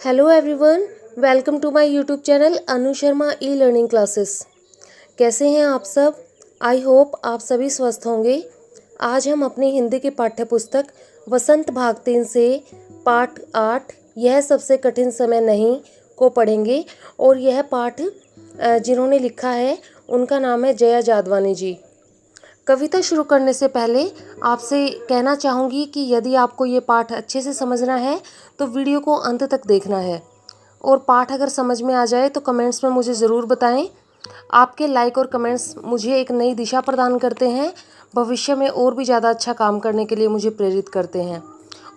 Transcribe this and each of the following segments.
Hello everyone, welcome to my YouTube channel Anu Sharma E learning classes. कैसे हैं आप सब? आई होप आप सभी स्वस्थ होंगे। आज हम अपनी हिंदी की पाठ्य पुस्तक वसंत भाग 3 से पाठ 8 यह सबसे कठिन समय नहीं को पढ़ेंगे। और यह पाठ जिन्होंने लिखा है उनका नाम है जया जादवानी जी। कविता शुरू करने से पहले आपसे कहना चाहूँगी कि यदि आपको ये पाठ अच्छे से समझना है तो वीडियो को अंत तक देखना है, और पाठ अगर समझ में आ जाए तो कमेंट्स में मुझे ज़रूर बताएं। आपके लाइक और कमेंट्स मुझे एक नई दिशा प्रदान करते हैं, भविष्य में और भी ज़्यादा अच्छा काम करने के लिए मुझे प्रेरित करते हैं।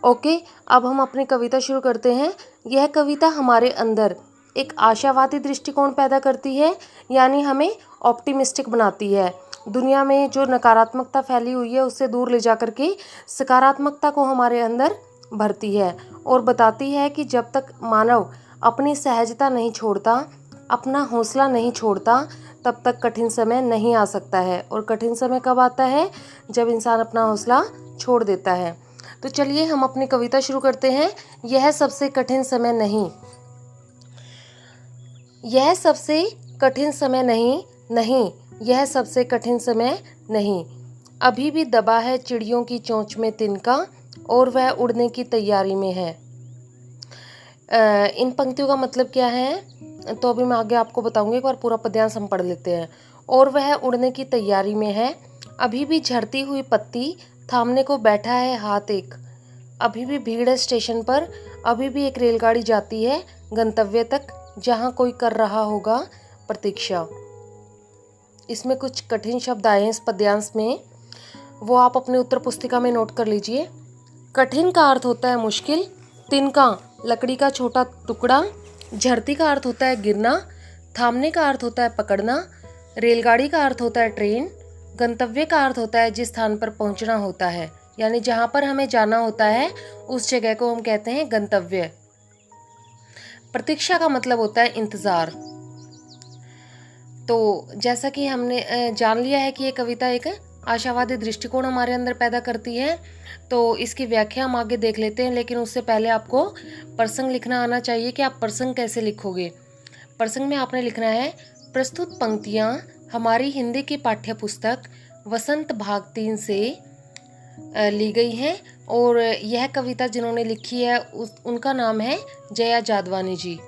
ओके, अब हम अपनी कविता शुरू करते हैं। यह कविता हमारे अंदर एक आशावादी दृष्टिकोण पैदा करती है, यानी हमें ऑप्टिमिस्टिक बनाती है। दुनिया में जो नकारात्मकता फैली हुई है उससे दूर ले जा कर के सकारात्मकता को हमारे अंदर भरती है, और बताती है कि जब तक मानव अपनी सहजता नहीं छोड़ता, अपना हौसला नहीं छोड़ता, तब तक कठिन समय नहीं आ सकता है। और कठिन समय कब आता है? जब इंसान अपना हौसला छोड़ देता है। तो चलिए हम अपनी कविता शुरू करते हैं। यह सबसे कठिन समय नहीं, यह सबसे कठिन समय नहीं, नहीं यह सबसे कठिन समय नहीं। अभी भी दबा है चिड़ियों की चोंच में तिनका, और वह उड़ने की तैयारी में है। इन पंक्तियों का मतलब क्या है तो अभी मैं आगे आपको बताऊंगी। एक बार पूरा पद्यांश हम पढ़ लेते हैं। और वह उड़ने की तैयारी में है, अभी भी झड़ती हुई पत्ती थामने को बैठा है हाथ एक। अभी भी भीड़ है स्टेशन पर, अभी भी एक रेलगाड़ी जाती है गंतव्य तक, जहाँ कोई कर रहा होगा प्रतीक्षा। इसमें कुछ कठिन शब्द आए हैं इस पद्यांश में, वो आप अपने उत्तर पुस्तिका में नोट कर लीजिए। कठिन का अर्थ होता है मुश्किल, तिनका लकड़ी का छोटा टुकड़ा, झरती का अर्थ होता है गिरना, थामने का अर्थ होता है पकड़ना, रेलगाड़ी का अर्थ होता है ट्रेन, गंतव्य का अर्थ होता है जिस स्थान पर पहुंचना होता है, यानी जहां पर हमें जाना होता है उस जगह को हम कहते हैं गंतव्य। प्रतीक्षा का मतलब होता है इंतजार। तो जैसा कि हमने जान लिया है कि ये कविता एक आशावादी दृष्टिकोण हमारे अंदर पैदा करती है, तो इसकी व्याख्या हम आगे देख लेते हैं। लेकिन उससे पहले आपको प्रसंग लिखना आना चाहिए कि आप प्रसंग कैसे लिखोगे। प्रसंग में आपने लिखना है, प्रस्तुत पंक्तियाँ हमारी हिंदी की पाठ्य पुस्तक वसंत भाग 3 से ली गई हैं, और यह कविता जिन्होंने लिखी है उनका नाम है जया जादवानी जी।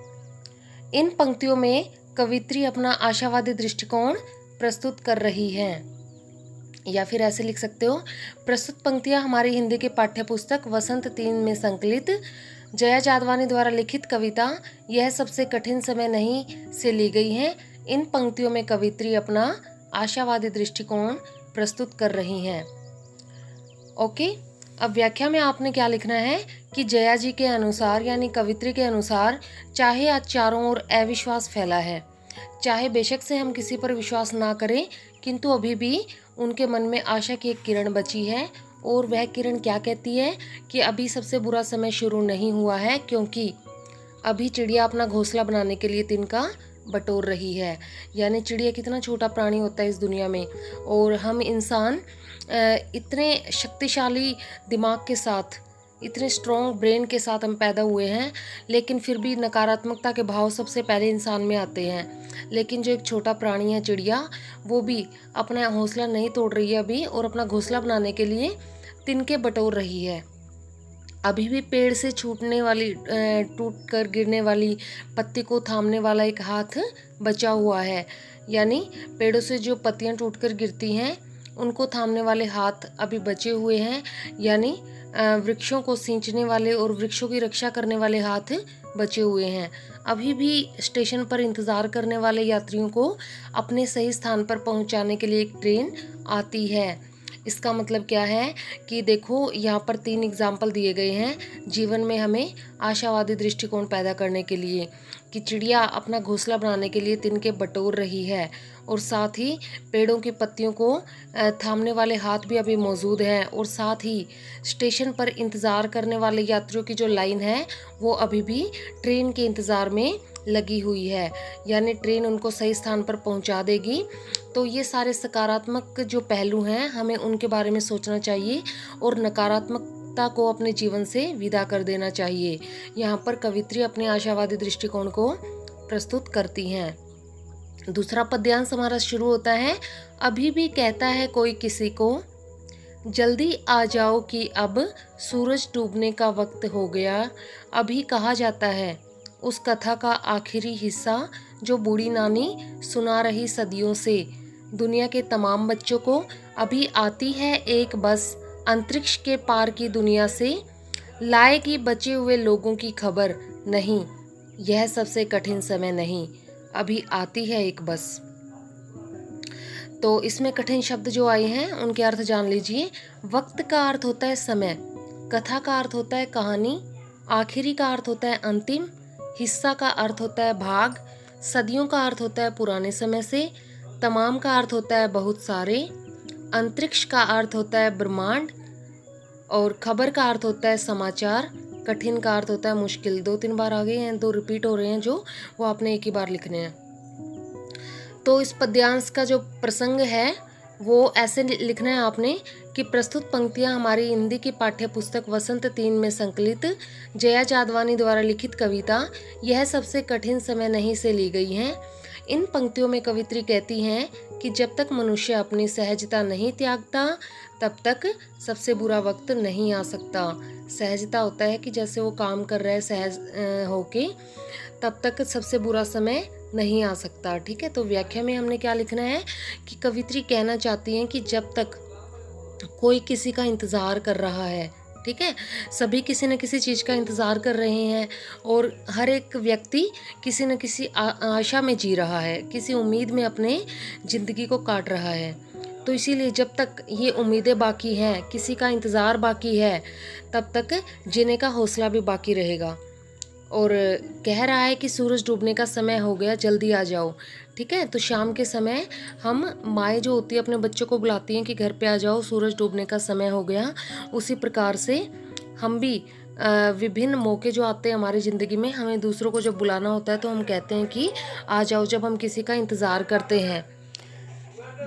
इन पंक्तियों में कवित्री अपना आशावादी दृष्टिकोण प्रस्तुत कर रही हैं। या फिर ऐसे लिख सकते हो, प्रस्तुत पंक्तियां हमारी हिंदी की पाठ्य पुस्तक वसंत 3 में संकलित जया जादवानी द्वारा लिखित कविता यह सबसे कठिन समय नहीं से ली गई हैं। इन पंक्तियों में कवित्री अपना आशावादी दृष्टिकोण प्रस्तुत कर रही हैं। ओके, अब व्याख्या में आपने क्या लिखना है कि जया जी के अनुसार, यानी कवित्री के अनुसार, चाहे आज चारों ओर अविश्वास फैला है, चाहे बेशक से हम किसी पर विश्वास ना करें, किंतु अभी भी उनके मन में आशा की एक किरण बची है। और वह किरण क्या कहती है कि अभी सबसे बुरा समय शुरू नहीं हुआ है, क्योंकि अभी चिड़िया अपना घोंसला बनाने के लिए तिनका बटोर रही है। यानी चिड़िया कितना छोटा प्राणी होता है इस दुनिया में, और हम इंसान इतने शक्तिशाली दिमाग के साथ, इतने स्ट्रॉन्ग ब्रेन के साथ हम पैदा हुए हैं, लेकिन फिर भी नकारात्मकता के भाव सबसे पहले इंसान में आते हैं। लेकिन जो एक छोटा प्राणी है चिड़िया, वो भी अपना हौसला नहीं तोड़ रही है अभी, और अपना घोंसला बनाने के लिए तिनके बटोर रही है। अभी भी पेड़ से छूटने वाली, टूट कर गिरने वाली पत्ती को थामने वाला एक हाथ बचा हुआ है। यानी पेड़ों से जो पत्तियां टूटकर गिरती हैं उनको थामने वाले हाथ अभी बचे हुए हैं, यानी वृक्षों को सींचने वाले और वृक्षों की रक्षा करने वाले हाथ बचे हुए हैं। अभी भी स्टेशन पर इंतज़ार करने वाले यात्रियों को अपने सही स्थान पर पहुंचाने के लिए एक ट्रेन आती है। इसका मतलब क्या है कि देखो, यहाँ पर 3 एग्जाम्पल दिए गए हैं जीवन में हमें आशावादी दृष्टिकोण पैदा करने के लिए, कि चिड़िया अपना घोंसला बनाने के लिए तिनके बटोर रही है, और साथ ही पेड़ों की पत्तियों को थामने वाले हाथ भी अभी मौजूद हैं, और साथ ही स्टेशन पर इंतज़ार करने वाले यात्रियों की जो लाइन है वो अभी भी ट्रेन के इंतज़ार में लगी हुई है, यानी ट्रेन उनको सही स्थान पर पहुंचा देगी। तो ये सारे सकारात्मक जो पहलू हैं हमें उनके बारे में सोचना चाहिए, और नकारात्मक नकारात्मकता को अपने जीवन से विदा कर देना चाहिए। यहाँ पर कवित्री अपने आशावादी दृष्टिकोण को प्रस्तुत करती हैं। दूसरा पद्यांश हमारा शुरू होता है, अभी भी कहता है कोई किसी को, जल्दी आ जाओ कि अब सूरज डूबने का वक्त हो गया। अभी कहा जाता है उस कथा का आखिरी हिस्सा जो बूढ़ी नानी सुना रही सदियों से। दुनिया के तमाम बच्चों को अभी आती है एक बस अंतरिक्ष के पार की दुनिया से, लाएगी बचे हुए लोगों की खबर। नहीं, यह सबसे कठिन समय नहीं, अभी आती है एक बस। तो इसमें कठिन शब्द जो आए हैं उनके अर्थ जान लीजिए। वक्त का अर्थ होता है समय, कथा का अर्थ होता है कहानी, आखिरी का अर्थ होता है अंतिम, हिस्सा का अर्थ होता है भाग, सदियों का अर्थ होता है पुराने समय से, तमाम का अर्थ होता है बहुत सारे, अंतरिक्ष का अर्थ होता है ब्रह्मांड, और खबर का अर्थ होता है समाचार, कठिन का अर्थ होता है मुश्किल। 2-3 बार आ गए हैं, 2 रिपीट हो रहे हैं जो वो आपने एक ही बार लिखने हैं। तो इस पद्यांश का जो प्रसंग है वो ऐसे लिखना है आपने कि प्रस्तुत पंक्तियां हमारी हिंदी की पाठ्य पुस्तक वसंत 3 में संकलित जया जादवानी द्वारा लिखित कविता यह सबसे कठिन समय नहीं से ली गई हैं। इन पंक्तियों में कवित्री कहती हैं कि जब तक मनुष्य अपनी सहजता नहीं त्यागता तब तक सबसे बुरा वक्त नहीं आ सकता। सहजता होता है कि जैसे वो काम कर रहा है सहज होके, तब तक सबसे बुरा समय नहीं आ सकता। ठीक है, तो व्याख्या में हमने क्या लिखना है कि कवित्री कहना चाहती हैं कि जब तक कोई किसी का इंतज़ार कर रहा है, ठीक है, सभी किसी न किसी चीज़ का इंतज़ार कर रहे हैं और हर एक व्यक्ति किसी न किसी आशा में जी रहा है, किसी उम्मीद में अपने ज़िंदगी को काट रहा है। तो इसीलिए जब तक ये उम्मीदें बाकी हैं, किसी का इंतज़ार बाकी है, तब तक जीने का हौसला भी बाकी रहेगा। और कह रहा है कि सूरज डूबने का समय हो गया, जल्दी आ जाओ। ठीक है, तो शाम के समय हम माएँ जो होती है अपने बच्चों को बुलाती हैं कि घर पे आ जाओ, सूरज डूबने का समय हो गया। उसी प्रकार से हम भी विभिन्न मौके जो आते हैं हमारी ज़िंदगी में, हमें दूसरों को जब बुलाना होता है तो हम कहते हैं कि आ जाओ, जब हम किसी का इंतज़ार करते हैं।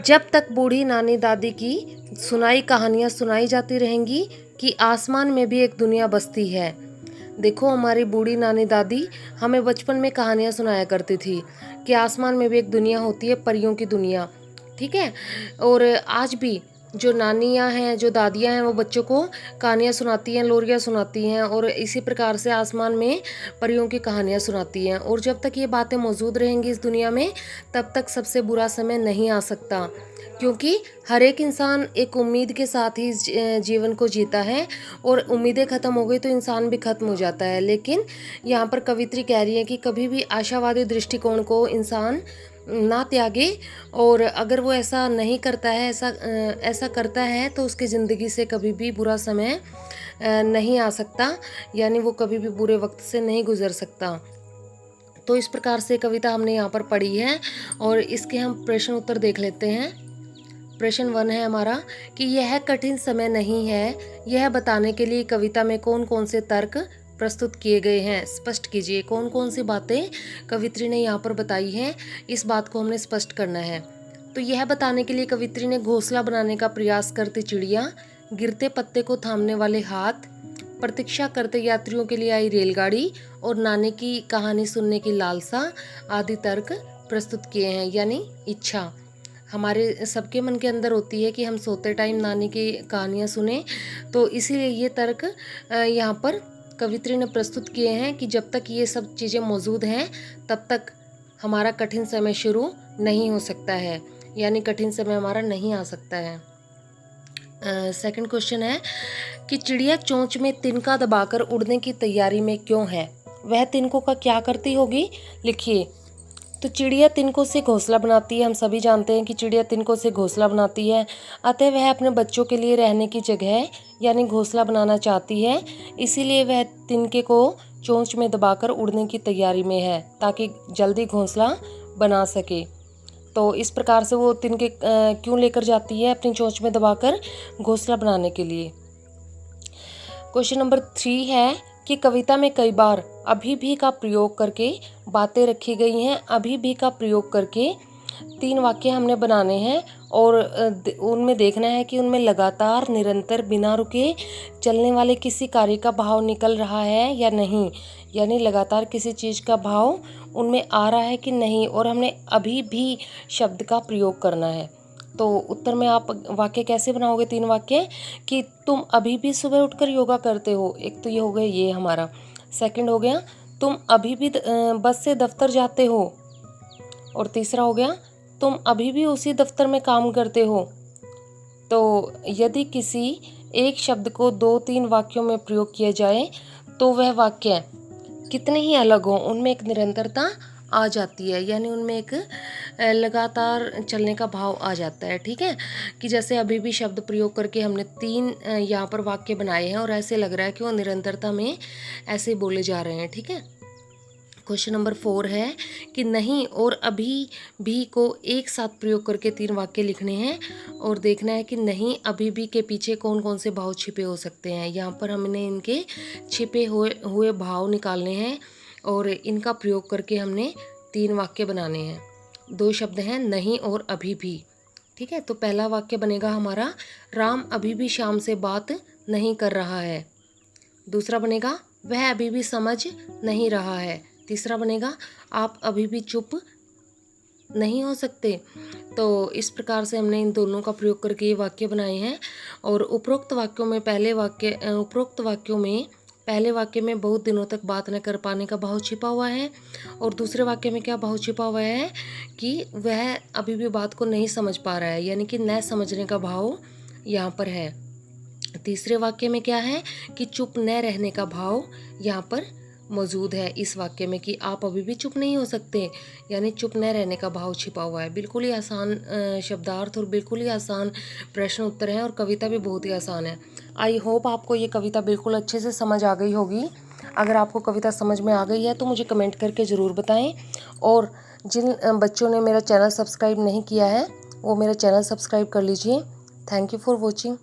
जब तक बूढ़ी नानी दादी की सुनाई कहानियाँ सुनाई जाती रहेंगी कि आसमान में भी एक दुनिया बसती है। देखो, हमारी बूढ़ी नानी दादी हमें बचपन में कहानियाँ सुनाया करती थी कि आसमान में भी एक दुनिया होती है, परियों की दुनिया। ठीक है, और आज भी जो नानियाँ हैं, जो दादियाँ हैं, वो बच्चों को कहानियाँ सुनाती हैं, लोरियाँ सुनाती हैं और इसी प्रकार से आसमान में परियों की कहानियाँ सुनाती हैं। और जब तक ये बातें मौजूद रहेंगी इस दुनिया में, तब तक सबसे बुरा समय नहीं आ सकता, क्योंकि हर एक इंसान एक उम्मीद के साथ ही जीवन को जीता है और उम्मीदें ख़त्म हो गई तो इंसान भी ख़त्म हो जाता है। लेकिन यहाँ पर कवित्री कह रही है कि कभी भी आशावादी दृष्टिकोण को इंसान ना त्यागे, और अगर वो ऐसा नहीं करता है, ऐसा करता है तो उसकी ज़िंदगी से कभी भी बुरा समय नहीं आ सकता, यानी वो कभी भी बुरे वक्त से नहीं गुजर सकता। तो इस प्रकार से कविता हमने यहाँ पर पढ़ी है और इसके हम प्रश्न उत्तर देख लेते हैं। प्रश्न 1 है हमारा कि यह कठिन समय नहीं है, यह बताने के लिए कविता में कौन कौन से तर्क प्रस्तुत किए गए हैं, स्पष्ट कीजिए। कौन कौन सी बातें कवित्री ने यहाँ पर बताई हैं, इस बात को हमने स्पष्ट करना है। तो यह बताने के लिए कवित्री ने घोंसला बनाने का प्रयास करती चिड़िया, गिरते पत्ते को थामने वाले हाथ, प्रतीक्षा करते यात्रियों के लिए आई रेलगाड़ी और नानी की कहानी सुनने की लालसा आदि तर्क प्रस्तुत किए हैं। यानी इच्छा हमारे सबके मन के अंदर होती है कि हम सोते टाइम नानी की कहानियाँ सुने, तो इसीलिए ये तर्क यहाँ पर कवित्री ने प्रस्तुत किए हैं कि जब तक ये सब चीज़ें मौजूद हैं तब तक हमारा कठिन समय शुरू नहीं हो सकता है, यानी कठिन समय हमारा नहीं आ सकता है। सेकंड क्वेश्चन है कि चिड़िया चोंच में तिनका दबाकर उड़ने की तैयारी में क्यों है, वह तिनकों का क्या करती होगी, लिखिए। तो चिड़िया तिनकों से घोंसला बनाती है, हम सभी जानते हैं कि चिड़िया तिनकों से घोंसला बनाती है, अतः वह अपने बच्चों के लिए रहने की जगह यानी घोंसला बनाना चाहती है, इसीलिए वह तिनके को चोंच में दबाकर उड़ने की तैयारी में है ताकि जल्दी घोंसला बना सके। तो इस प्रकार से वो तिनके क्यों लेकर जाती है अपनी चोंच में दबाकर घोंसला बनाने के लिए। क्वेश्चन नंबर 3 है कि कविता में कई बार अभी भी का प्रयोग करके बातें रखी गई हैं। अभी भी का प्रयोग करके 3 वाक्य हमने बनाने हैं और उनमें देखना है कि उनमें लगातार, निरंतर, बिना रुके चलने वाले किसी कार्य का भाव निकल रहा है या नहीं, यानी लगातार किसी चीज़ का भाव उनमें आ रहा है कि नहीं, और हमने अभी भी शब्द का प्रयोग करना है। तो उत्तर में आप वाक्य कैसे बनाओगे? 3 वाक्य कि तुम अभी भी सुबह उठकर योगा करते हो। एक तो ये हो गया ये हमारा। सेकंड हो गया तुम अभी भी बस से दफ्तर जाते हो। और तीसरा हो गया तुम अभी भी उसी दफ्तर में काम करते हो। तो यदि किसी एक शब्द को 2-3 वाक्यों में प्रयोग किया जाए तो वह वाक्य कितने ही अलग हों, उनमें एक निरंतरता आ जाती है, यानी उनमें एक लगातार चलने का भाव आ जाता है। ठीक है, कि जैसे अभी भी शब्द प्रयोग करके हमने 3 यहाँ पर वाक्य बनाए हैं और ऐसे लग रहा है कि वो निरंतरता में ऐसे बोले जा रहे हैं। ठीक है, क्वेश्चन नंबर 4 है कि नहीं और अभी भी को एक साथ प्रयोग करके 3 वाक्य लिखने हैं और देखना है कि नहीं अभी भी के पीछे कौन कौन से भाव छिपे हो सकते हैं। यहाँ पर हमने इनके छिपे हुए भाव निकालने हैं और इनका प्रयोग करके हमने 3 वाक्य बनाने हैं। 2 शब्द हैं नहीं और अभी भी। ठीक है, तो पहला वाक्य बनेगा हमारा राम अभी भी श्याम से बात नहीं कर रहा है। दूसरा बनेगा वह अभी भी समझ नहीं रहा है। तीसरा बनेगा आप अभी भी चुप नहीं हो सकते। तो इस प्रकार से हमने इन दोनों का प्रयोग करके ये वाक्य बनाए हैं। और उपरोक्त वाक्यों में पहले वाक्य में बहुत दिनों तक बात न कर पाने का भाव छिपा हुआ है और दूसरे वाक्य में क्या भाव छिपा हुआ है कि वह अभी भी बात को नहीं समझ पा रहा है, यानी कि न समझने का भाव यहाँ पर है। तीसरे वाक्य में क्या है कि चुप न रहने का भाव यहाँ पर मौजूद है इस वाक्य में कि आप अभी भी चुप नहीं हो सकते, यानी चुप न रहने का भाव छिपा हुआ है। बिल्कुल ही आसान शब्दार्थ और बिल्कुल ही आसान प्रश्न उत्तर है और कविता भी बहुत ही आसान है। आई होप आपको ये कविता बिल्कुल अच्छे से समझ आ गई होगी। अगर आपको कविता समझ में आ गई है तो मुझे कमेंट करके ज़रूर बताएं। और जिन बच्चों ने मेरा चैनल सब्सक्राइब नहीं किया है वो मेरा चैनल सब्सक्राइब कर लीजिए। Thank you for watching.